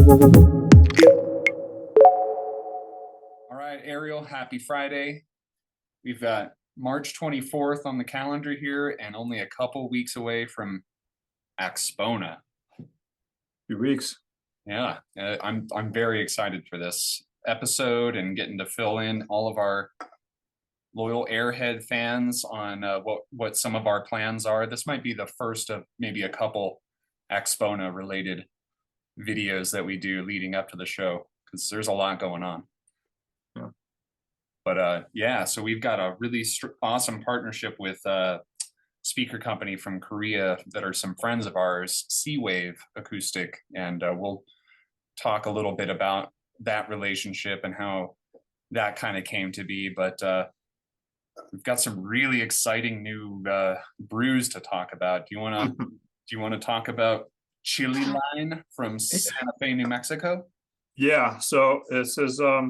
All right, Ariel, happy Friday. We've got March 24th on the calendar here and only a couple weeks away from AXPONA. 2 weeks. Yeah, I'm very excited for this episode and getting to fill in all of our loyal Airhead fans on what some of our plans are. This might be the first of maybe a couple AXPONA related videos that we do leading up to the show, because there's a lot going on. Yeah. But yeah, so we've got a really awesome partnership with speaker company from Korea that are some friends of ours, Seawave Acoustic, and we'll talk a little bit about that relationship and how that kind of came to be. But we've got some really exciting new brews to talk about. Do you want to talk about Chili Line from Santa Fe, New Mexico? Yeah. So this is my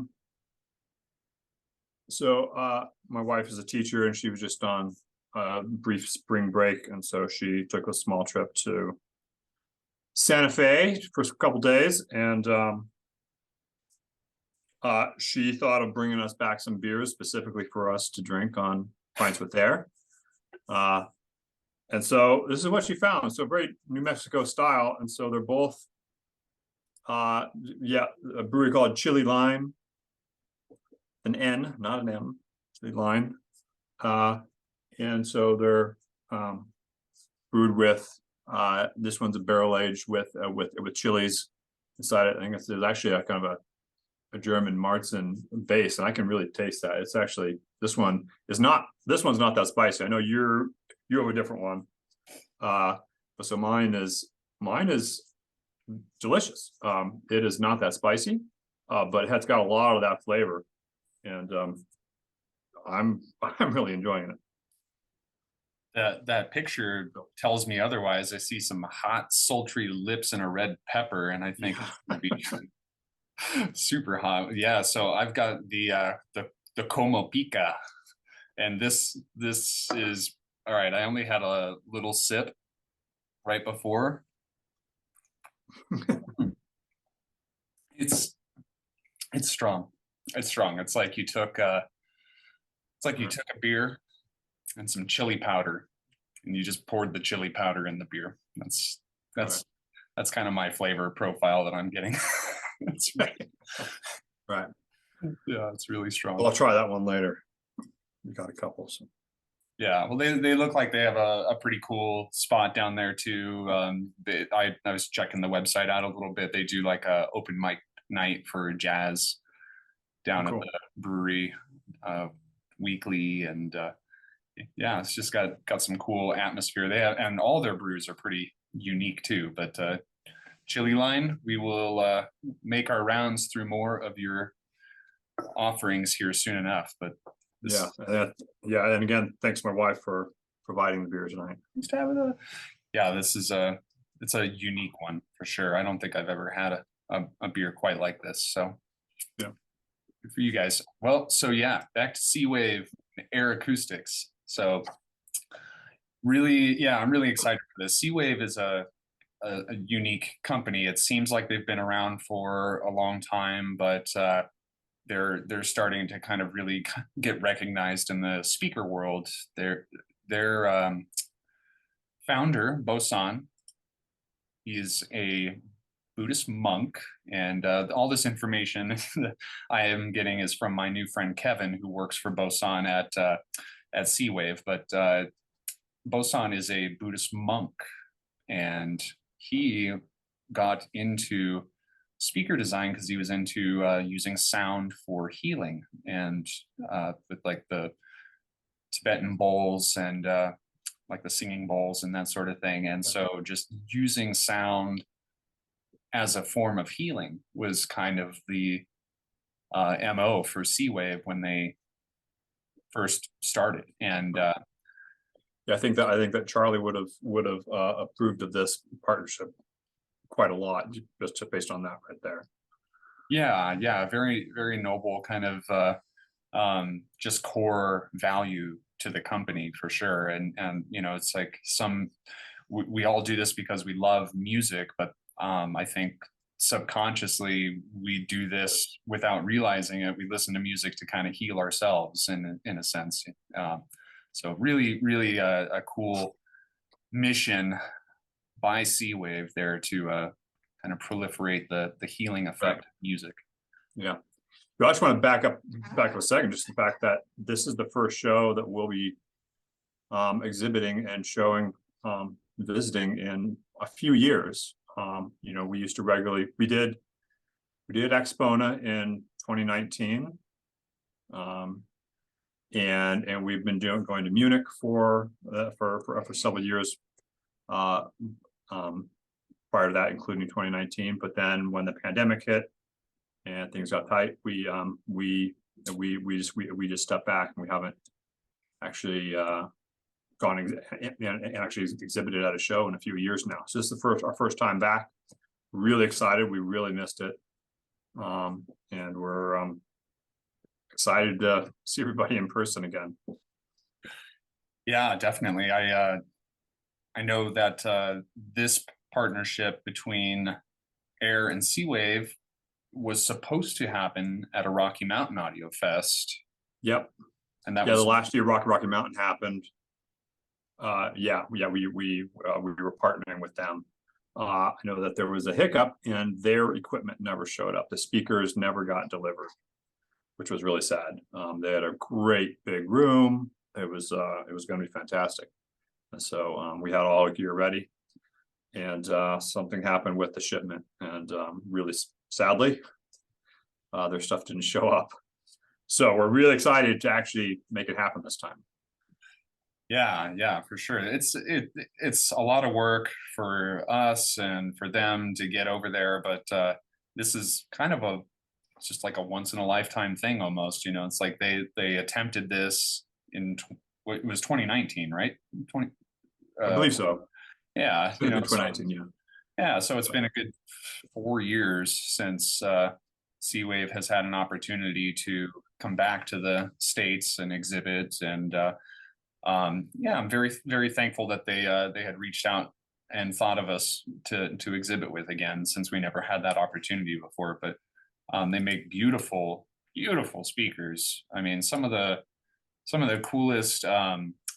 wife is a teacher, and she was just on a brief spring break, and so she took a small trip to Santa Fe for a couple days, and she thought of bringing us back some beers specifically for us to drink on Pints with Ayre. And so this is what she found. So very New Mexico style, and so they're both a brewery called Chili Line, an N, not an M, Chili Line. And so they're brewed with this one's a barrel aged with chilies inside it. I think there's actually a kind of a German Marzen base, and I can really taste that. It's actually this one's not that spicy. I know you have a different one. But so mine is delicious. It is not that spicy, but it has got a lot of that flavor, and I'm really enjoying it. That picture tells me otherwise. I see some hot, sultry lips and a red pepper, and I think it's gonna be super hot. Yeah, so I've got the Como Pica, and this is all right. I only had a little sip right before. It's strong. It's strong. It's like you took a beer and some chili powder, and you just poured the chili powder in the beer. That's kind of my flavor profile that I'm getting. That's right. Yeah, it's really strong. Well, I'll try that one later. We got a couple. So. Yeah, well, they look like they have a pretty cool spot down there too. I was checking the website out a little bit. They do like a open mic night for jazz down at the brewery weekly, and yeah, it's just got some cool atmosphere. They have, and all their brews are pretty unique too. But Chili Line, we will make our rounds through more of your offerings here soon enough. But yeah, and again, thanks to my wife for providing the beer tonight. Yeah, this is it's a unique one for sure. I don't think I've ever had a beer quite like this. So yeah, good for you guys. Well, so yeah, back to Seawave Ayre Acoustics. So really, yeah, I'm really excited for this. Seawave is a unique company. It seems like they've been around for a long time, but they're starting to kind of really get recognized in the speaker world. Their founder, Bosan, he's a Buddhist monk, and all this information I am getting is from my new friend Kevin, who works for Bosan at Seawave. But Bosan is a Buddhist monk, and he got into speaker design because he was into using sound for healing, and with like the Tibetan bowls and like the singing bowls and that sort of thing. And so just using sound as a form of healing was kind of the MO for Seawave when they first started. And yeah, I think that Charlie would have approved of this partnership quite a lot, just based on that right there. Yeah, very, very noble kind of just core value to the company for sure. And you know, it's like we all do this because we love music, but I think subconsciously we do this without realizing it. We listen to music to kind of heal ourselves in a sense. So really a cool mission by Seawave there to kind of proliferate the healing effect of music. Yeah. I just want to back up a second, just the fact that this is the first show that we'll be exhibiting and showing, visiting in a few years. You know, we used to regularly, we did AXPONA in 2019. And we've been going to Munich for several years prior to that, including 2019. But then when the pandemic hit and things got tight, we just stepped back, and we haven't actually gone and actually exhibited at a show in a few years now. So this is our first time back. Really excited. We really missed it, and we're excited to see everybody in person again. Yeah, definitely. I know that this partnership between Ayre and Seawave was supposed to happen at a Rocky Mountain Audio Fest. Yep. And that was the last year Rocky Mountain happened. We were partnering with them. I know that there was a hiccup and their equipment never showed up. The speakers never got delivered, which was really sad. They had a great big room. It was going to be fantastic. And so we had all gear ready, and something happened with the shipment, and really sadly, their stuff didn't show up. So we're really excited to actually make it happen this time. Yeah, for sure. It's a lot of work for us and for them to get over there, but this is kind of it's just like a once in a lifetime thing almost. You know, it's like they attempted this in it was 2019, right? I believe so. Yeah, you know, 2019. So, yeah. So it's been a good 4 years since Seawave has had an opportunity to come back to the States and exhibit, and yeah, I'm very thankful that they had reached out and thought of us to exhibit with again, since we never had that opportunity before. But they make beautiful speakers. I mean, some of the coolest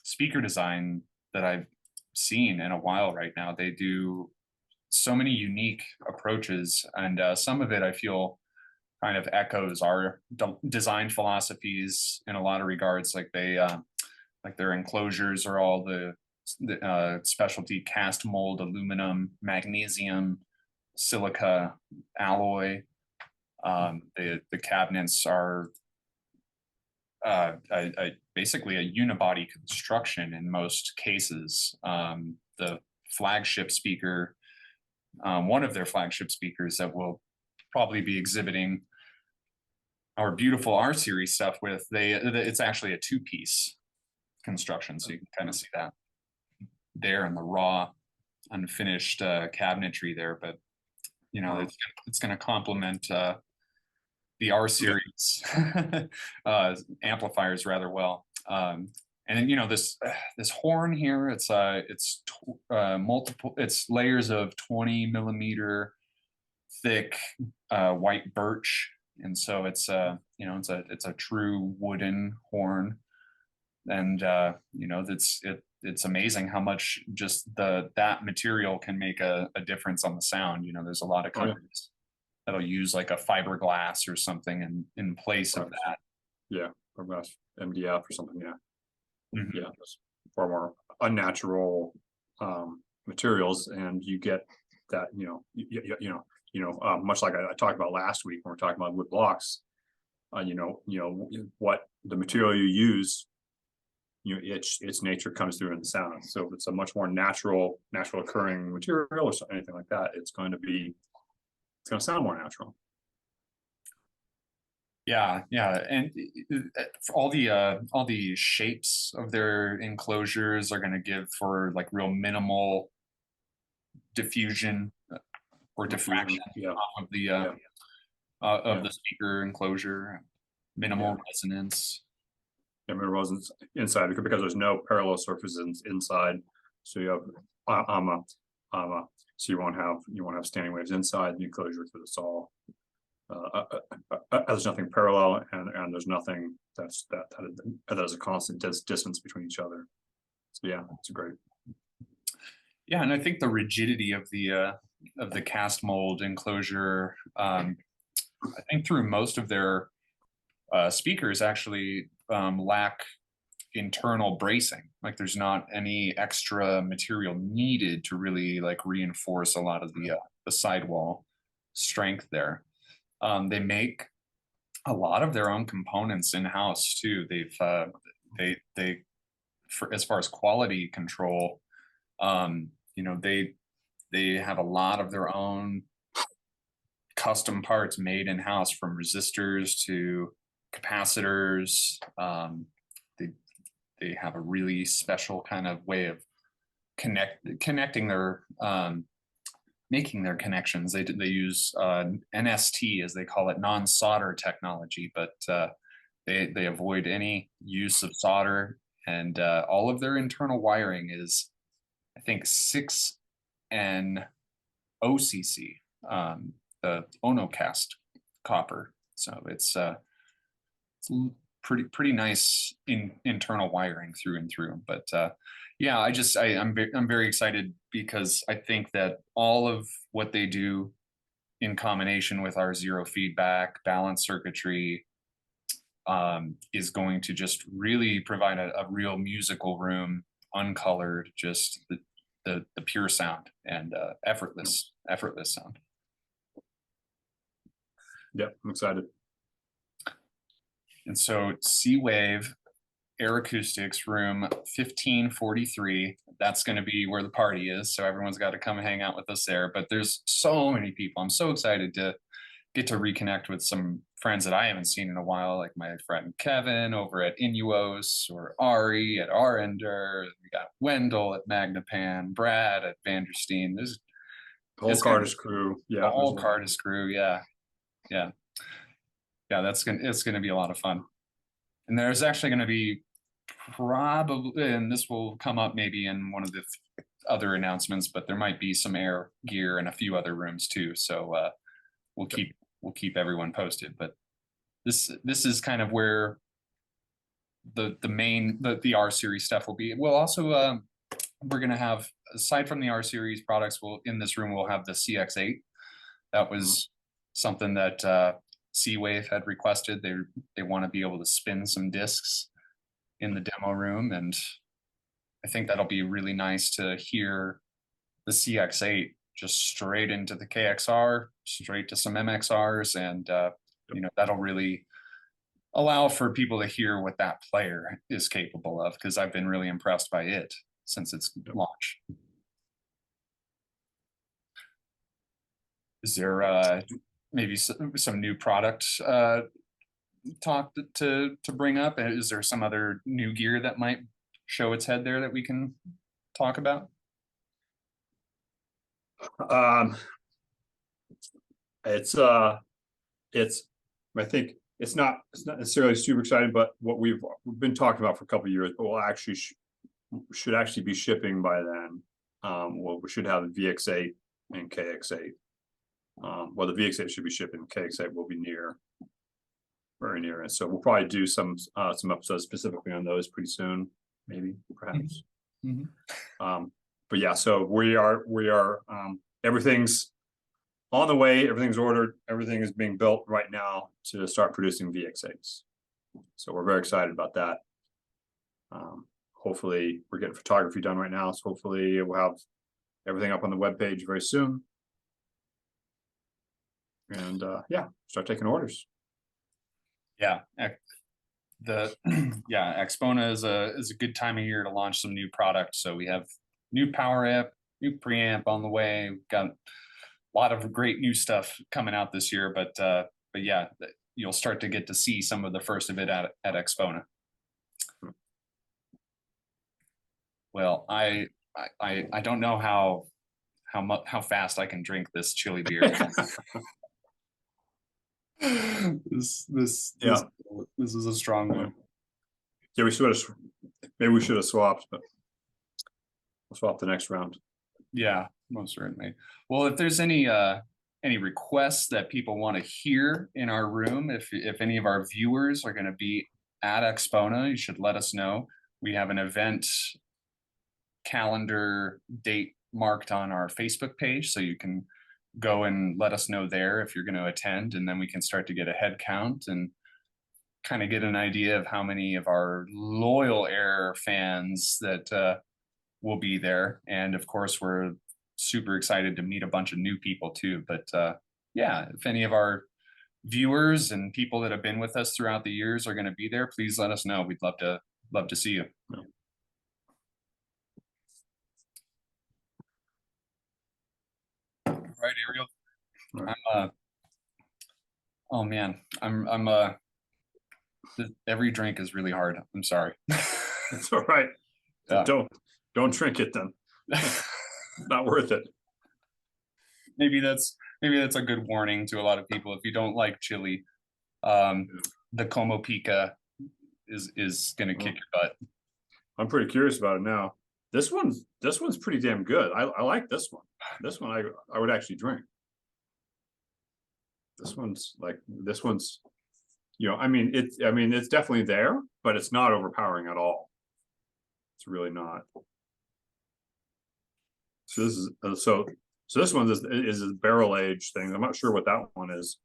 speaker design that I've seen in a while right now. They do so many unique approaches, and some of it I feel kind of echoes our design philosophies in a lot of regards. Like like their enclosures are all the specialty cast mold, aluminum, magnesium, silica, alloy. The cabinets are basically a unibody construction in most cases. The flagship speaker, one of their flagship speakers that will probably be exhibiting our beautiful R series stuff with, it's actually a 2-piece construction, so you can kind of see that there in the raw unfinished cabinetry there. But you know, it's going to complement the R series amplifiers rather well. And then, you know, this horn here, it's multiple, it's layers of 20 millimeter thick white birch, and so it's you know, it's a true wooden horn. And you know, it's amazing how much just that material can make a difference on the sound. You know, there's a lot of companies that'll use like a fiberglass or something in place of that. Yeah, fiberglass, MDF or something. Yeah. Mm-hmm. Yeah, it's far more unnatural materials, and you get that, much like I talked about last week when we're talking about wood blocks. What the material you use, its nature comes through in the sound. So if it's a much more natural occurring material or anything like that, it's going to sound more natural. Yeah, and all the shapes of their enclosures are going to give for like real minimal diffusion or diffraction off of the speaker enclosure, minimal resonance. Yeah, minimal resonance inside because there's no parallel surfaces inside, so you have So you won't have standing waves inside the enclosure because it's all there's nothing parallel, and there's nothing that is a constant distance between each other. So yeah, it's great. Yeah, and I think the rigidity of the cast mold enclosure, I think through most of their speakers actually lack internal bracing. Like there's not any extra material needed to really like reinforce a lot of the sidewall strength there. They make a lot of their own components in-house too. They for as far as quality control, you know, they have a lot of their own custom parts made in-house, from resistors to capacitors. They have a really special kind of way of connecting their making their connections. They use NST, as they call it, non-solder technology, but they avoid any use of solder, and all of their internal wiring is, I think, 6N OCC, the Onocast copper. So it's pretty nice internal wiring through and through. But yeah, I'm very excited, because I think that all of what they do in combination with our zero feedback balance circuitry is going to just really provide a real musical room, uncolored, just the pure sound, and effortless sound. Yeah, I'm excited. And so Seawave Ayre Acoustics, room 1543. That's going to be where the party is. So everyone's got to come hang out with us there. But there's so many people. I'm so excited to get to reconnect with some friends that I haven't seen in a while, like my friend Kevin over at Inuos, or Ari at Arender. We got Wendell at Magnapan, Brad at Vandersteen. There's the whole Cardis crew. Yeah, the whole Cardis crew. Yeah. It's gonna be a lot of fun. And there's actually going to be probably, and this will come up maybe in one of the other announcements, but there might be some Ayre gear in a few other rooms too. So we'll keep everyone posted. But this is kind of where the main the R series stuff will be. We'll also we're going to have, aside from the R series products, in this room we'll have the CX8. That was something that Seawave had requested. They want to be able to spin some discs in the demo room, and I think that'll be really nice to hear the CX8 just straight into the KXR, straight to some MXRs, and you know, that'll really allow for people to hear what that player is capable of, because I've been really impressed by it since its launch. Is there maybe some new product talk to bring up? Is there some other new gear that might show its head there that we can talk about? I think it's not necessarily super exciting, but what we've been talking about for a couple of years, but we'll actually should actually be shipping by then. Well, we should have the VX8 and KX8. Well, the VX8 should be shipping, KX8 will be very near, and so we'll probably do some episodes specifically on those pretty soon, maybe, perhaps. But yeah, so we are everything's on the way, everything's ordered, everything is being built right now to start producing VX8s. So we're very excited about that. Hopefully we're getting photography done right now, so hopefully we'll have everything up on the webpage very soon. And yeah, start taking orders. Yeah, AXPONA is a good time of year to launch some new products. So we have new power amp, new preamp on the way. We've got a lot of great new stuff coming out this year, but yeah, you'll start to get to see some of the first of it at AXPONA. Well, I don't know how fast I can drink this chili beer. This is a strong one. Yeah, maybe we should have swapped, but we'll swap the next round. Yeah, most certainly. Well, if there's any requests that people want to hear in our room, if any of our viewers are going to be at AXPONA, you should let us know. We have an event calendar date marked on our Facebook page, so you can go and let us know there if you're going to attend, and then we can start to get a head count and kind of get an idea of how many of our loyal Ayre fans that will be there. And of course, we're super excited to meet a bunch of new people too. But yeah, if any of our viewers and people that have been with us throughout the years are going to be there, please let us know. We'd love to see you. All right, Ariel. Right. Oh man, every drink is really hard. I'm sorry. It's all right. Yeah. Don't drink it then. Not worth it. Maybe that's a good warning to a lot of people. If you don't like chili, the Como Pica is gonna kick your butt. I'm pretty curious about it now. This one's pretty damn good. I like this one. This one I would actually drink. This one's, you know, I mean it's definitely there, but it's not overpowering at all. It's really not. So this is so this one is a barrel aged thing. I'm not sure what that one is.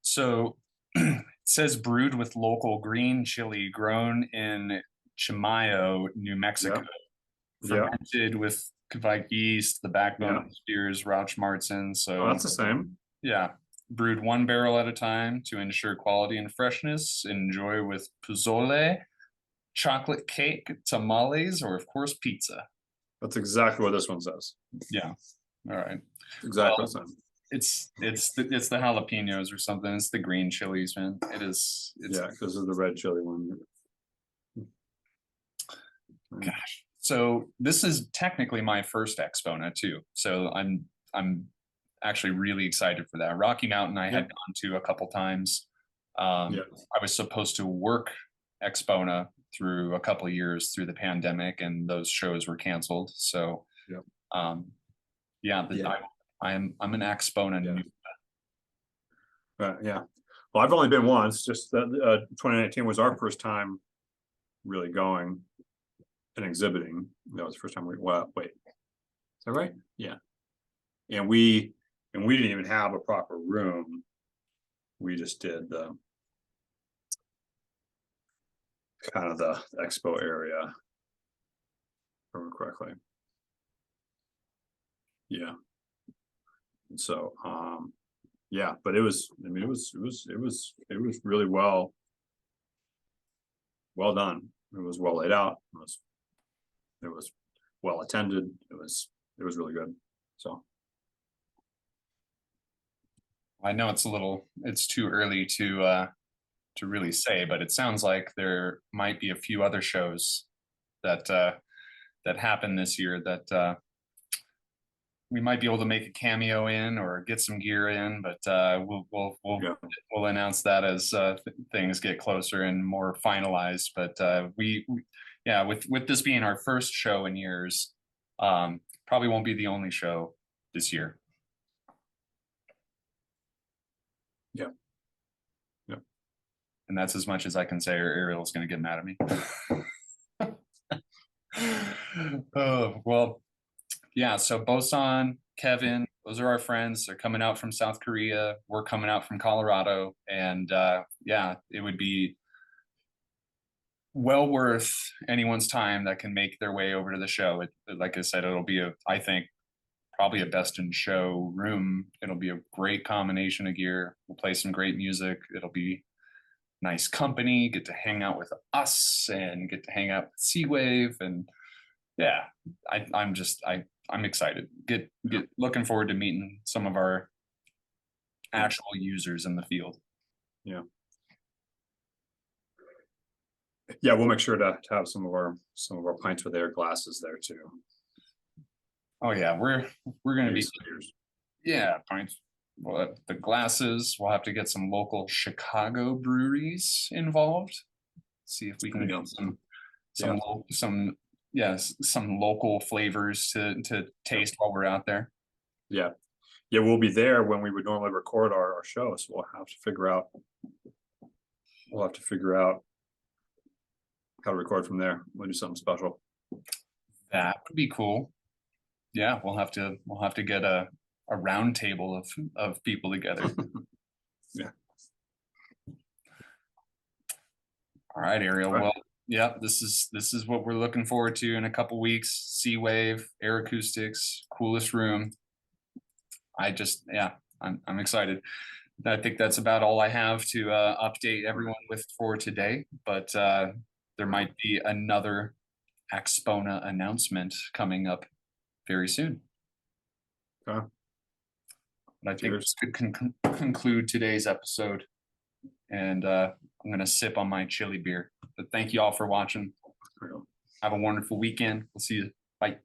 So it says brewed with local green chili grown in Chimayo, New Mexico. Yeah. Fermented with Kvike yeast, the backbone of Spears, Rauch Martin. So that's the same. Yeah. Brewed one barrel at a time to ensure quality and freshness. Enjoy with pozole, chocolate cake, tamales, or of course pizza. That's exactly what this one says. Yeah. All right. Exactly the same. It's the jalapenos or something. It's the green chilies, man. It's yeah, because of the red chili one. Gosh. So this is technically my first AXPONA too. So I'm actually really excited for that. Rocky Mountain I had gone to a couple times. I was supposed to work AXPONA through a couple of years through the pandemic, and those shows were canceled. So I'm an AXPONA. Yeah. Well, I've only been once. Just that 2019 was our first time really going and exhibiting. That was the first time we wait. Is that right? Yeah. And we didn't even have a proper room. We just did the kind of the expo area, if I remember correctly. Yeah. And so yeah, but it was, I mean, it was really well done. It was well laid out. It was well attended. It was really good. So I know it's too early to really say, but it sounds like there might be a few other shows that happen this year that we might be able to make a cameo in or get some gear in, but we'll announce that as things get closer and more finalized. But with this being our first show in years, probably won't be the only show this year. Yeah. And that's as much as I can say, or Ariel's going to get mad at me. Oh, well, yeah. So Bosan, Kevin, those are our friends. They're coming out from South Korea. We're coming out from Colorado. And it would be well worth anyone's time that can make their way over to the show. Like I said, it'll be I think probably a best in show room. It'll be a great combination of gear. We'll play some great music. It'll be nice company, get to hang out with us and get to hang out with Seawave. And yeah, I'm excited. Get looking forward to meeting some of our actual users in the field. Yeah. Yeah, we'll make sure to have some of our pints with Ayre glasses there too. Oh yeah, we're gonna be pints. Well, the glasses. We'll have to get some local Chicago breweries involved. See if we can get some some local flavors to taste while we're out there. Yeah. Yeah, we'll be there when we would normally record our show, so we'll have to figure out how to record from there. We'll do something special. That would be cool. Yeah, we'll have to get a round table of people together. Yeah. All right, Ariel. All right. Well, yeah, this is what we're looking forward to in a couple weeks. Seawave, Ayre Acoustics, coolest room. I'm excited. I think that's about all I have to update everyone with for today. But there might be another AXPONA announcement coming up very soon. Okay. But I think this could conclude today's episode. And I'm going to sip on my chili beer. But thank you all for watching. Have a wonderful weekend. We'll see you. Bye.